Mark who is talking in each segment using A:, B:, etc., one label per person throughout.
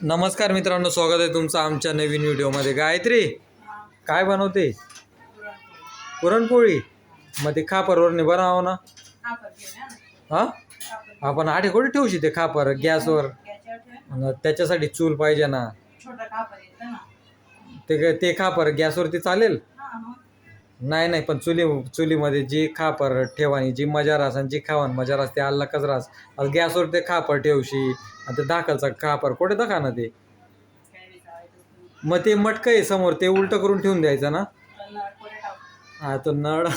A: नमस्कार मित्रांनो, स्वागत आहे तुमचं आमच्या नवीन व्हिडिओमध्ये. गायत्री काय बनवते? पुरणपोळी. मग ते खापरवरने बनावं ना. हां, आपण आधी कुठे ठेवशी ते खापर गॅसवर? त्याच्यासाठी चूल पाहिजे ना. ते खापर गॅसवरती चालेल? नाही नाही, पण चुलीमध्ये जी खापर ठेवानी, जी मजा रास आणि जी खावान मजा रास ते आल्ला कचरास. गॅसवर ते खापर ठेवशी आणि ते धाकलचं खापर कुठे दाखा ना ते. मग ते मटकं आहे समोर, ते उलटं करून ठेवून द्यायचं ना. हा, तो नळ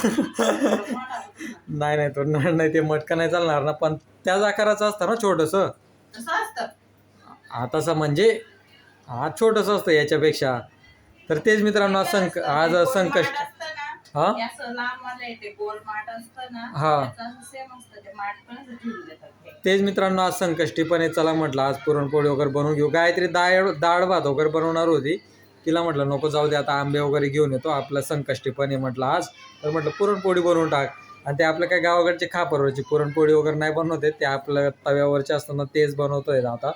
A: नाही नाही, तो नळ नाही, ते मटकं नाही चालणार ना. पण त्याच आकाराचं असतं ना छोटंसं. हा, तसं म्हणजे हा छोटंसं असतं याच्यापेक्षा. तर तेच मित्रांनो, आज संकष्ट. हा हा, तेच मित्रांनो, आज संकष्टीपणे चला म्हटलं आज पुरणपोळी वगैरे बनवून घेऊ. गायत्री डाळ भात वगैरे बनवणार होती. तिला म्हटलं नको जाऊ दे, आता आंबे वगैरे घेऊन येतो, आपलं संकष्टीपणे म्हटलं आज. तर म्हटलं पुरणपोळी बनवून टाक. आणि ते आपलं काय गावाकडचे खापरवरची पुरणपोळी वगैरे नाही बनवते, ते आपलं तव्यावरचे असताना तेच बनवतोय आता.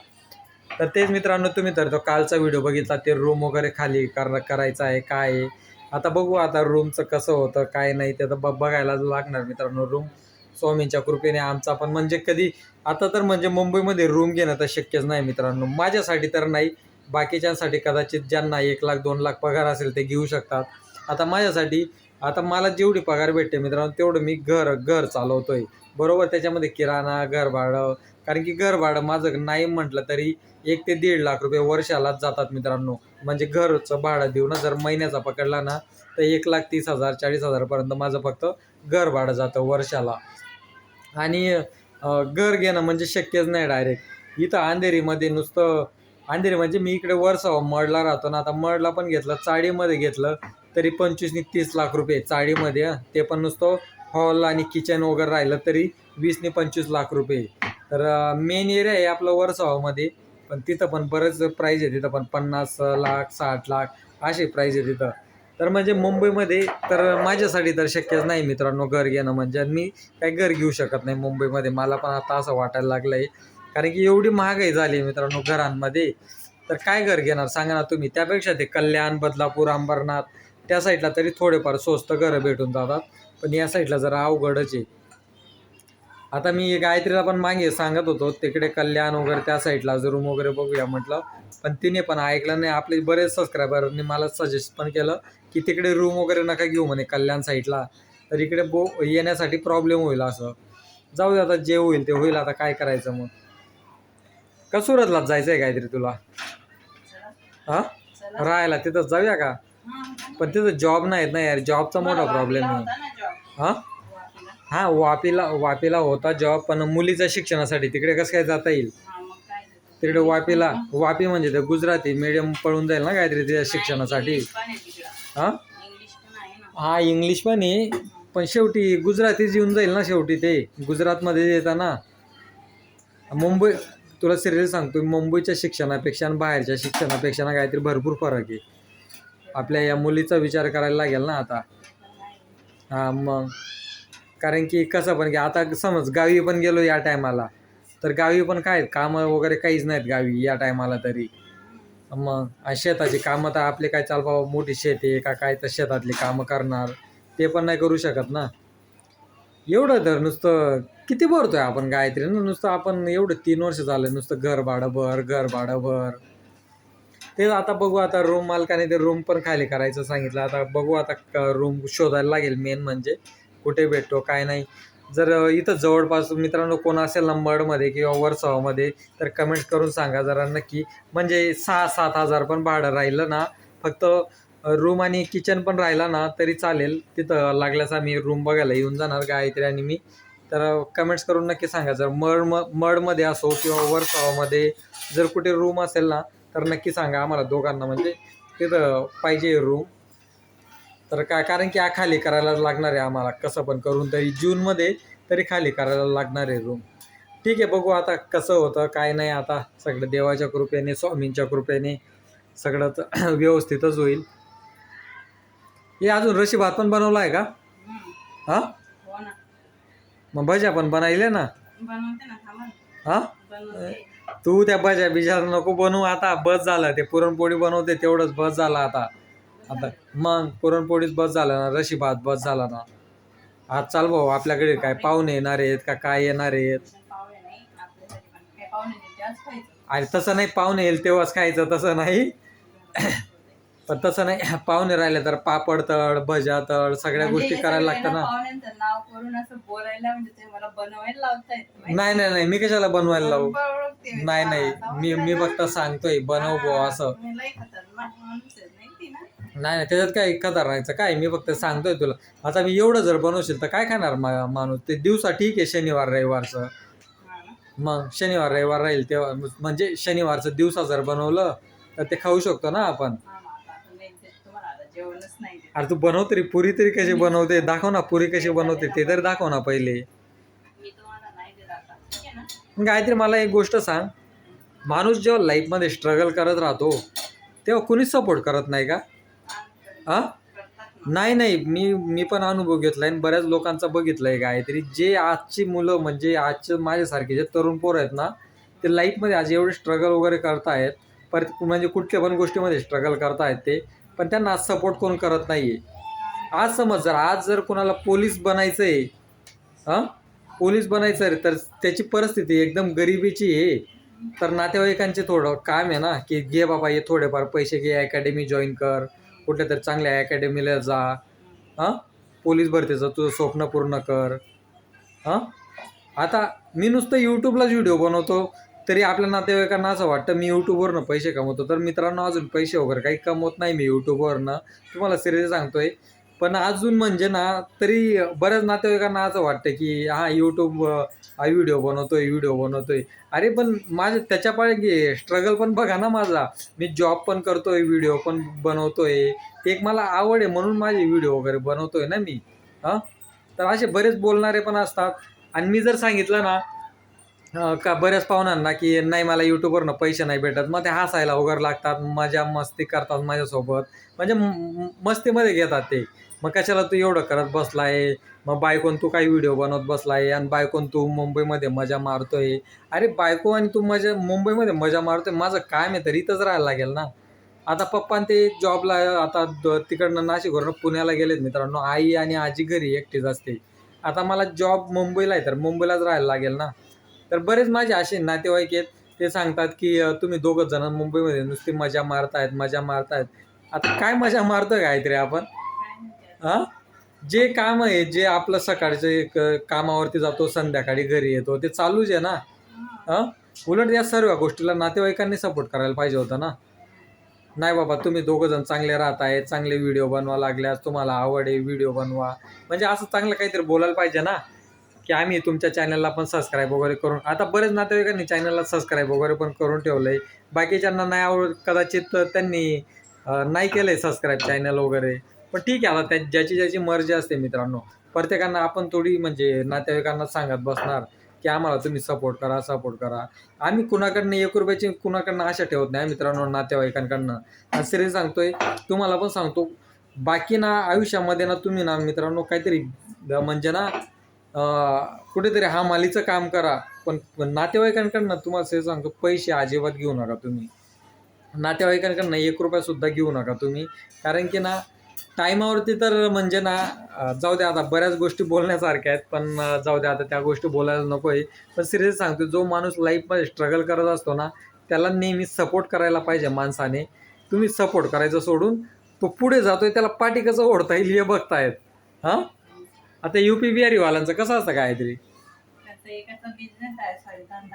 A: तर तेच मित्रांनो, तुम्ही तर तो कालचा व्हिडिओ बघितला, ते रूम वगैरे खाली करायचं आहे काय आहे. आता बघू आता रूमचं कसं होतं काय नाही, ते तर बघायला लागणार मित्रांनो. रूम स्वामींच्या कृपेने आमचा पण म्हणजे कधी आता तर म्हणजे मुंबईमध्ये रूम घेणं तर शक्यच नाही मित्रांनो. माझ्यासाठी तर नाही, बाकीच्यांसाठी कदाचित ज्यांना 1 लाख 2 लाख पगार असेल ते घेऊ शकतात. आता माझ्यासाठी, आता मला जेवढी पगार भेटते मित्रांनो तेवढं मी घर चालवतोय बरोबर. त्याच्यामध्ये किराणा, घर भाडं, कारण की घर भाडं माझं नाही म्हटलं तरी 1 ते 1.5 लाख रुपये वर्षालाच जातात मित्रांनो. म्हणजे घरचं भाडं देऊ ना जर महिन्याचा पकडला ना, तर 1,30,000 40,000पर्यंत माझं फक्त घर भाडं जातं वर्षाला. आणि घर घेणं म्हणजे शक्यच नाही डायरेक्ट. इथं अंधेरीमध्ये नुसतं, अंधेरी म्हणजे मी इकडे वर्सोवा मडला राहतो ना. आता मडला पण घेतलं, चाळीमध्ये घेतलं तरी 25 ते 30 लाख रुपये चाळीमध्ये. ते पण नुसतं हॉल आणि किचन वगैरे राहिलं तरी 20 ते 25 लाख रुपये. तर मेन एरिया आहे आपलं वर्सोवामध्ये, पण तिथं पण बरंच प्राईज आहे. तिथं पण 50 लाख 60 लाख अशी प्राईज आहे तिथं. तर म्हणजे मुंबईमध्ये तर माझ्यासाठी तर शक्यच नाही मित्रांनो घर घेणं म्हणजे. मी काही घर घेऊ शकत नाही मुंबईमध्ये, मला पण आता असं वाटायला लागलं आहे. कारण की एवढी महागाई झाली मित्रांनो घरांमध्ये. तर काय घर घेणार सांगा ना तुम्ही. त्यापेक्षा ते कल्याण, बदलापूर, अंबरनाथ त्या साईडला तरी थोडेफार स्वस्त घरं भेटून जातात. पण या साईडला जरा अवघडच आहे. आता मी गायत्रीला पण मागे सांगत होतो तिकडे कल्याण वगैरे त्या साईडला रूम वगैरे बघूया म्हटलं, पण तिने पण ऐकलं नाही. आपले बरेच सबस्क्रायबरनी मला सजेस्ट पण केलं की तिकडे रूम वगैरे नका घेऊ म्हणे कल्याण साईडला, तर इकडे येण्यासाठी प्रॉब्लेम होईल असं. जाऊ दे आता, जे होईल ते होईल. आता काय करायचं मग. का सुरतलाच जायचं आहे काहीतरी तुला? हां, राहायला तिथंच जाऊया का? पण तिथं जॉब नाहीत ना यार, जॉबचा मोठा प्रॉब्लेम आहे. हां हां, वापीला होता जॉब, पण मुलीच्या शिक्षणासाठी तिकडे कसं काय जाता येईल. तिकडे वापी म्हणजे ते गुजराती मीडियम पळून जाईल ना काहीतरी तिच्या शिक्षणासाठी. हां हां, इंग्लिश पण आहे, पण शेवटी गुजरातीच येऊन जाईल ना शेवटी. ते गुजरातमध्ये येतं ना. मुंबई, तुला सिरियस सांगतो, मुंबईच्या शिक्षणापेक्षा आणि बाहेरच्या शिक्षणापेक्षा ना काहीतरी भरपूर फरक आहे. आपल्या या मुलीचा विचार करायला लागेल ना आता. हां मग, कारण की कसं पण की आता समज गावी पण गेलो या टायमाला, तर गावी पण काय कामं वगैरे काहीच नाहीत गावी या टायमाला तरी. मग शेताची कामं तर आपले काय चाल बाबा, मोठी शेत आहे का काय, तर शेतातली कामं करणार ते पण नाही करू शकत ना. एवढं तर नुसतं किती भरतोय आपण गायत्री ना, नुसतं आपण एवढं 3 वर्ष झालं नुसतं घर भाडं भर. तेच आता बघू. आता रूम मालकाने ते रूम पण खाली करायचं सांगितलं. आता बघू, आता रूम शोधायला लागेल मेन म्हणजे कुठे भेटतो काय नाही. जर इथं जवळपास मित्रांनो कोण असेल ना मडमध्ये किंवा वर्सोवामध्ये, तर कमेंट्स करून सांगा जरा नक्की. म्हणजे 6-7 हजार पण भाडं राहिलं ना, फक्त रूम आणि किचन पण राहिला ना तरी चालेल. तिथं लागल्यास आम्ही रूम बघायला येऊन जाणार गायत्री आणि मी. तर कमेंट्स करून नक्की सांगा. जर मडमध्ये असो किंवा वर्सोवामध्ये जर कुठे रूम असेल ना, तर नक्की सांगा आम्हाला दोघांना, म्हणजे तिथं पाहिजे रूम. तर काय, कारण की खाली करायला लागणार आहे आम्हाला कसं पण करून, तरी जूनमध्ये तरी खाली करायला लागणार आहे रूम. ठीक आहे, बघू आता कसं होतं काय नाही. आता सगळं देवाच्या कृपेने, स्वामींच्या कृपेने सगळंच व्यवस्थितच होईल. हे अजून रशी भात पण बनवला आहे का? हां, मग भज्या पण बनवले ना. हां, तू त्या भज्या बिज्या नको बनवू आता, बस झालं. ते पुरणपोळी बनवते तेवढंच बस झालं आता. आता मग पुरणपोळीच बस झालं ना, रशी भात बस झाला ना. आज चाल भाऊ, आपल्याकडे काय पाहुणे येणार आहेत का काय येणार आहेत? अरे तसं नाही, पाहुणे येईल तेव्हाच खायचं तसं नाही. पण तसं नाही, पाहुणे राहिले तर पापड तळ, भज्या तळ, सगळ्या गोष्टी करायला लागतात ना.
B: नाव करून असं बोलायला म्हणजे ते मला बनवायला लावतायत.
A: नाही नाही नाही, मी कशाला बनवायला लावू? नाही नाही, मी फक्त सांगतोय बनव बुवा असं. नाही नाही, त्याच्यात काय खतरनाकचं काय, मी फक्त सांगतोय तुला. आता मी एवढं जर बनवशील तर काय खाणार माणूस? ते दिवसा ठीक आहे, शनिवार रविवारचं. मग शनिवार रविवार राहील तेव्हा, म्हणजे शनिवारचं दिवसा जर बनवलं तर ते खाऊ शकतो ना आपण. अरे तू बनव तरी, पुरी तरी कशी बनवते दाखव ना, पुरी कशी बनवते ते तरी दाखव ना पहिले. गायत्री मला एक गोष्ट सांग, माणूस जेव्हा लाईफमध्ये स्ट्रगल करत राहतो तेव्हा कुणीच सपोर्ट करत नाही का? हा नाही नाही, मी पण अनुभव घेतलाय आणि बऱ्याच लोकांचा बघितलंय गायत्री. जे आजची मुलं म्हणजे आजचे माझ्यासारखे जे तरुण पोरं आहेत ना, ते लाईफमध्ये आज एवढे स्ट्रगल वगैरे करतायत, परत म्हणजे कुठल्या पण गोष्टीमध्ये स्ट्रगल करतायत ते, पण त्यांना आज सपोर्ट कोण करत नाहीये. आज समज आज जर कोणाला पोलीस बनायचं आहे, हां पोलीस बनायचं आहे, तर त्याची परिस्थिती एकदम गरिबीची आहे, तर नातेवाईकांचे थोडं काम आहे ना, की घे बाबा हे थोडेफार पैसे घे, अकॅडमी जॉईन कर, कुठल्या तरी चांगल्या अकॅडमीला जा, हां पोलीस भरतीचं तुझं स्वप्न पूर्ण कर. हां आता मी नुसतं यूट्यूबलाच व्हिडिओ बनवतो तरी आपल्या नातेवाईकांना असं वाटतं मी यूट्यूबवरनं पैसे कमवतो. तर मित्रांनो, अजून पैसे वगैरे काही कमवत नाही मी यूट्यूबवरनं, तुम्हाला सिरियस सांगतोय. पण अजून म्हणजे ना, तरी बऱ्याच नातेवाईकांना असं वाटतं की हा यूट्यूब हा व्हिडिओ बनवतोय. अरे पण माझं त्याच्यापाठी स्ट्रगल पण बघा ना माझा. मी जॉब पण करतोय, व्हिडिओ पण बनवतोय. एक मला आवड आहे म्हणून माझे व्हिडिओ वगैरे बनवतोय ना मी. हां तर असे बरेच बोलणारे पण असतात. आणि मी जर सांगितलं ना का बऱ्याच पाहुण्यांना की नाही मला यूट्यूबवरनं पैसे नाही भेटत, मग ते हसायला वगैरे लागतात, मजा मस्ती करतात माझ्यासोबत, म्हणजे मस्तीमध्ये घेतात ते. मग कशाला तू एवढं करत बसलाय, मग बायकोन तू काही व्हिडिओ बनवत बसलाय, आणि बायकोन तू मुंबईमध्ये मजा मारतोय. अरे बायको आणि तू मुंबईमध्ये मजा मारतोय, माझं काम आहे तर इथंच राहायला लागेल ना. आता पप्पा ते जॉबला आता तिकडनं नाशिकवरनं पुण्याला गेलेत मित्रांनो. आई आणि आजी घरी एकटीच असते. आता मला जॉब मुंबईला आहे तर मुंबईलाच राहायला लागेल ना. तर बरेच माझे असे नातेवाईक आहेत, ते सांगतात की तुम्ही दोघं जण मुंबईमध्ये नुसती मजा मारतायत. आता काय मजा मारतोय काहीतरी आपण? हां जे काम आहे, जे आपलं सकाळचे कामावरती जातो, संध्याकाळी घरी येतो, ते चालूच आहे ना. हां उलट या सर्व गोष्टीला नातेवाईकांनी सपोर्ट करायला पाहिजे होतं ना. नाही बाबा, तुम्ही दोघं जण चांगले राहताय, चांगले व्हिडिओ बनवा लागल्यास, तुम्हाला आवड आहे व्हिडिओ बनवा, म्हणजे असं चांगलं काहीतरी बोलायला पाहिजे ना, की आम्ही तुमच्या चॅनलला पण सबस्क्राईब वगैरे करून. आता बरेच नातेवाईकांनी चॅनलला सबस्क्राईब वगैरे पण करून ठेवलं आहे. बाकीच्यांना नाही आवडत कदाचित, त्यांनी नाही केलं आहे सबस्क्राईब चॅनल वगैरे. पण ठीक आहे, आता ज्याची ज्याची मर्जी असते मित्रांनो. प्रत्येकांना आपण थोडी म्हणजे नातेवाईकांना सांगत बसणार की आम्हाला तुम्ही सपोर्ट करा. आम्ही कुणाकडनं ₹1 कुणाकडनं आशा ठेवत नाही मित्रांनो, नातेवाईकांकडनं. आणि सिरियस सांगतोय, तुम्हाला पण सांगतो, बाकी ना आयुष्यामध्ये ना तुम्ही ना मित्रांनो काहीतरी म्हणजे ना कुठेतरी हमालीचं काम करा, पण नातेवाईकांकडनं तुम्हाला सिरियस सांगतो, पैसे अजिबात घेऊ नका तुम्ही. नातेवाईकांकडनं ₹1 सुद्धा घेऊ नका तुम्ही. कारण की ना टायमावरती तर म्हणजे ना जाऊ द्या, आता बऱ्याच गोष्टी बोलण्यासारख्या आहेत, पण जाऊ द्या, आता त्या गोष्टी बोलायला नको आहे. पण सिरियस सांगतो, जो माणूस लाईफमध्ये स्ट्रगल करत असतो ना, त्याला नेहमी सपोर्ट करायला पाहिजे माणसाने. तुम्ही सपोर्ट करायचं सोडून तो पुढे जातोय, त्याला पाठी कसं ओढता येईल हे बघतायत. हां आता UP बिहारीवाल्यांचं कसं असतं काहीतरी.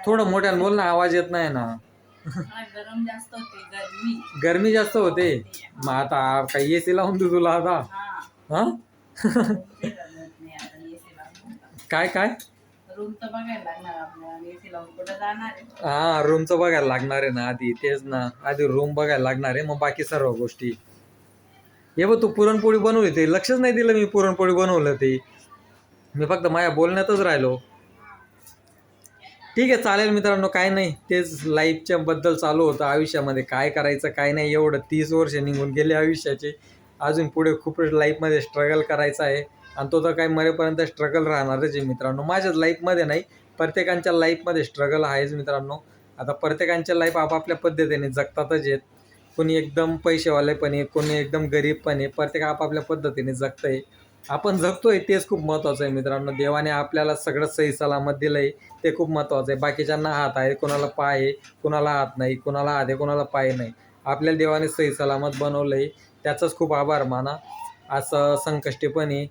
A: थोडं मोठ्यानं बोल ना, आवाज येत नाही ना. गरमी जास्त होते. मग आता काही AC लावून देऊ तुला आता? हां काय
B: रूमचं बघायला लागणार आपल्याला, AC लावून कुठं जाणार आहे?
A: हां रूमचं बघायला लागणार आहे ना आधी. तेच ना, आधी रूम बघायला लागणार आहे, मग बाकी सर्व गोष्टी. हे बघ, तू पुरणपोळी बनवली, ते लक्षच नाही दिलं मी पुरणपोळी बनवलं ते. मी फक्त माझ्या बोलण्यातच राहिलो. ठीक आहे, चालेल मित्रांनो, काय नाही, तेच लाईफच्या बद्दल चालू होतं. आयुष्यामध्ये काय करायचं काय नाही, एवढं 30 वर्ष निघून गेले आयुष्याचे. अजून पुढे खूप लाईफमध्ये स्ट्रगल करायचं आहे, आणि तो तर काही मरेपर्यंत स्ट्रगल राहणारच आहे मित्रांनो. माझ्याच लाईफमध्ये नाही, प्रत्येकांच्या लाईफमध्ये स्ट्रगल आहेच मित्रांनो. आता प्रत्येकांच्या लाईफ आपापल्या पद्धतीने जगतातच आहेत. कोणी एकदम पैसेवाले पण आहे, कोणी एकदम गरीब पण आहे. प्रत्येक आपापल्या पद्धतीने जगतंय. आपण जगतोय तेच खूप महत्त्वाचं आहे मित्रांनो. देवाने आपल्याला सगळं सही सलामत दिलं आहे, ते खूप महत्त्वाचं आहे. बाकीच्यांना हात आहे, कोणाला पाय आहे, कोणाला हात नाही, कोणाला हात आहे, कोणाला पाय नाही. आपल्याला देवाने सही सलामत बनवलं आहे, त्याचाच खूप आभार माना. असं संकष्टी पण आहे.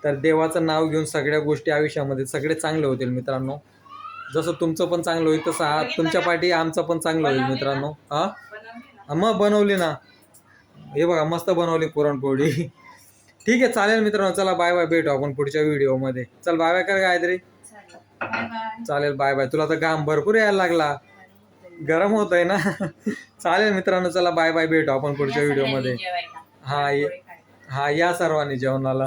A: तर देवाचं नाव घेऊन सगळ्या गोष्टी आयुष्यामध्ये सगळे चांगले होतील मित्रांनो. जसं तुमचं पण चांगलं होईल तसं तुमच्या पाठी आमचं पण चांगलं होईल मित्रांनो. हां
B: बनवली ना?
A: मग बनवली ना, हे बघा मस्त बनवली पुरणपोळी. ठीक आहे चालेल मित्रांनो, चला बाय बाय, भेटू आपण पुढच्या व्हिडिओमध्ये. चल बाय बाय कर गायत्री.
B: चालेल. Bye bye.
A: चालेल बाय बाय. तुला तर घाम भरपूर यायला लागला, गरम होत आहे ना. चालेल मित्रांनो, चला बाय बाय, भेटू आपण पुढच्या
B: या
A: व्हिडिओमध्ये.
B: सगळ्यांनी जेवायला.
A: हा
B: पुरणपोळी खायला.
A: हा या सर्वांनी जेवणाला.